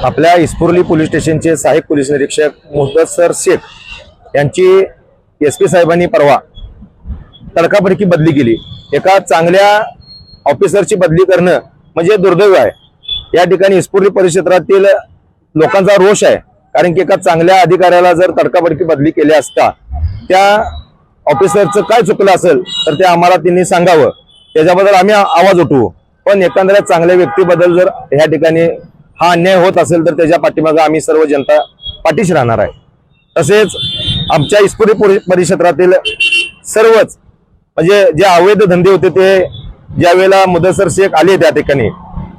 आपल्या इस्पुर्ली पोलीस स्टेशनचे सहाय्यक पोलीस निरीक्षक मुद्दसर शेख यांची एसपी साहेबांनी परवा तडकाफडकी बदली केली। एका चांगल्या ऑफिसरची बदली करणं म्हणजे दुर्दैव आहे। या ठिकाणी इस्पुर्ली परिक्षेत्रातील लोकांचा रोष आहे, कारण की एका चांगल्या अधिकाऱ्याला जर तडकाफडकी बदली केली असता त्या ऑफिसरचं काय चुकलं असेल तर ते आम्हाला त्यांनी सांगावं, त्याच्याबद्दल आम्ही आवाज उठवू। पण एखाद्या चांगल्या व्यक्तीबद्दल जर या ठिकाणी हा अन्याय होत असेल तर त्याच्या पाठीमागे आम्ही सर्व जनता पाठीशी राहणार आहे। तसेच आमच्या इस्पुर्ली परिक्षेत्रातील सर्वच म्हणजे जे अवैध धंदे होते ते ज्यावेळेला मुद्दसर शेख आले त्या ठिकाणी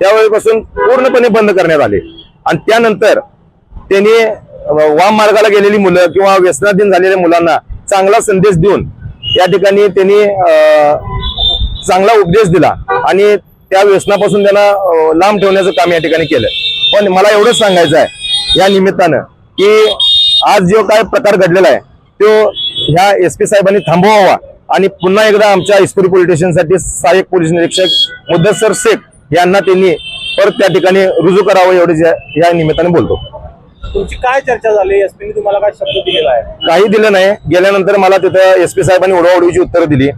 त्यावेळेपासून पूर्णपणे बंद करण्यात आले। आणि त्यानंतर त्यांनी वाम मार्गाला गेलेली मुलं किंवा व्यसनाधीन झालेल्या मुलांना चांगला संदेश देऊन या ठिकाणी त्यांनी चांगला उपदेश दिला आणि त्या व्यसनापासून त्यांना लांब ठेवण्याचं काम या ठिकाणी केलं। पण मला एवढंच सांगायचं आहे या निमित्तानं की आज जो काय प्रकार घडलेला आहे तो ह्या एसपी साहेबांनी थांबवावा आणि पुन्हा एकदा आमच्या इस्पुर्ली पोलीस स्टेशनसाठी सहाय्यक पोलीस निरीक्षक मुद्दसर शेख यांना त्यांनी परत त्या ठिकाणी रुजू करावं एवढे या निमित्ताने बोलतो। तुमची काय चर्चा झाली? एसपीने तुम्हाला काय शब्द दिलेला आहे? काही दिलं नाही। गेल्यानंतर मला तिथं एसपी साहेबांनी ओढाओढीची उत्तरं दिली।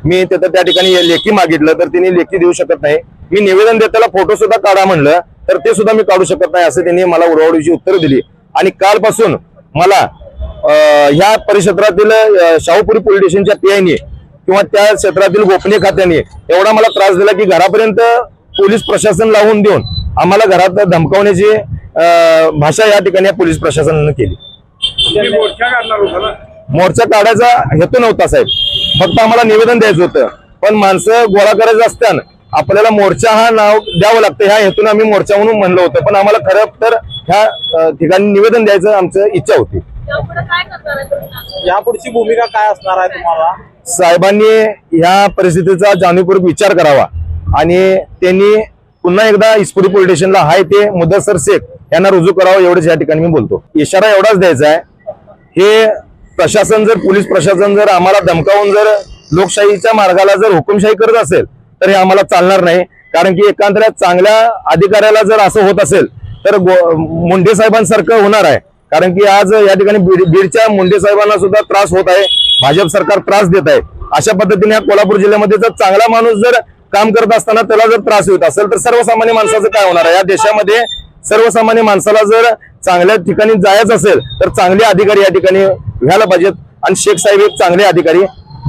मी तिथं त्या ठिकाणी लेखी मागितलं तर त्यांनी लेखी देऊ शकत नाही। मी निवेदन देताना फोटो सुद्धा काढा म्हणलं तर ते सुद्धा मी काढू शकत नाही असं त्यांनी मला ओढाओढीची उत्तरं दिली। आणि कालपासून मला ह्या परिक्षेत्रातील शाहूपुरी पोलीस स्टेशनच्या पीआयने किंवा त्या क्षेत्रातील गोपनीय खात्याने एवढा मला त्रास दिला की घरापर्यंत पोलीस प्रशासन लावून देऊन आम्हाला घरात धमकावण्याची भाषा या ठिकाणी पोलीस प्रशासनाने केली। मोर्चा काढायचा हेतू नव्हता साहेब, फक्त आम्हाला निवेदन द्यायचं होतं। पण माणसं गोळा करायचं असताना आपल्याला मोर्चा हा नाव द्यावं लागतं ह्या हेतून आम्ही मोर्चा म्हणून म्हणलं होतं। पण आम्हाला खरं तर ह्या ठिकाणी निवेदन द्यायचं आमचं इच्छा होती। यापुढची भूमिका काय असणार आहे तुम्हाला? साहेबांनी ह्या परिस्थितीचा जाणीवपूर्वक विचार करावा आणि त्यांनी पुन्हा एकदा इस्पुर्ली पोलीस स्टेशनला हाय ते मुद्दसर शेख यांना रुजू करावं एवढंच या ठिकाणी मी बोलतो। इशारा एवढाच द्यायचा आहे, हे प्रशासन जर पोलीस प्रशासन जर आम्हाला धमकावून जर लोकशाहीच्या मार्गाला जर हुकुमशाही करत असेल तर हे आम्हाला चालणार नाही। कारण की एखाद्या चांगल्या अधिकाऱ्याला जर असं होत असेल तर मुंडे साहेबांसारखं होणार आहे। कारण की आज या ठिकाणी बीडच्या मुंडे साहेबांना सुद्धा त्रास होत आहे, भाजप सरकार त्रास देत आहे। अशा पद्धतीने कोल्हापूर जिल्ह्यामध्ये जर चांगला माणूस जर काम करत असताना त्याला जर त्रास होत असेल तर सर्वसामान्य माणसाचं काय होणार आहे? या देशामध्ये सर्वसामान्य माणसाला जर चांगल्या ठिकाणी जायचं असेल तर चांगले अधिकारी या ठिकाणी व्हायला पाहिजेत आणि शेख साहेब एक चांगले अधिकारी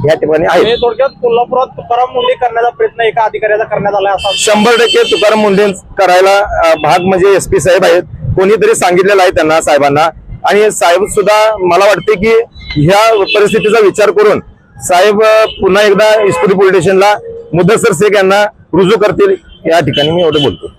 या ठिकाणी आहेत। थोडक्यात कोल्हापुरात तुकाराम मुंडे करण्याचा प्रयत्न एका अधिकाऱ्याचा करण्यात आला असा 100% तुकाराम मुंडे करायला भाग म्हणजे एसपी साहेब आहेत, कोणीतरी सांगितलेलं आहे त्यांना साहेबांना। आणि साहेब सुद्धा मला वाटते की ह्या परिस्थितीचा विचार करून साहेब पुन्हा एकदा इस्पुर्ली पोलीस स्टेशनला मुद्दसर शेख यांना रुजू करतील या ठिकाणी मी एवढं बोलतो।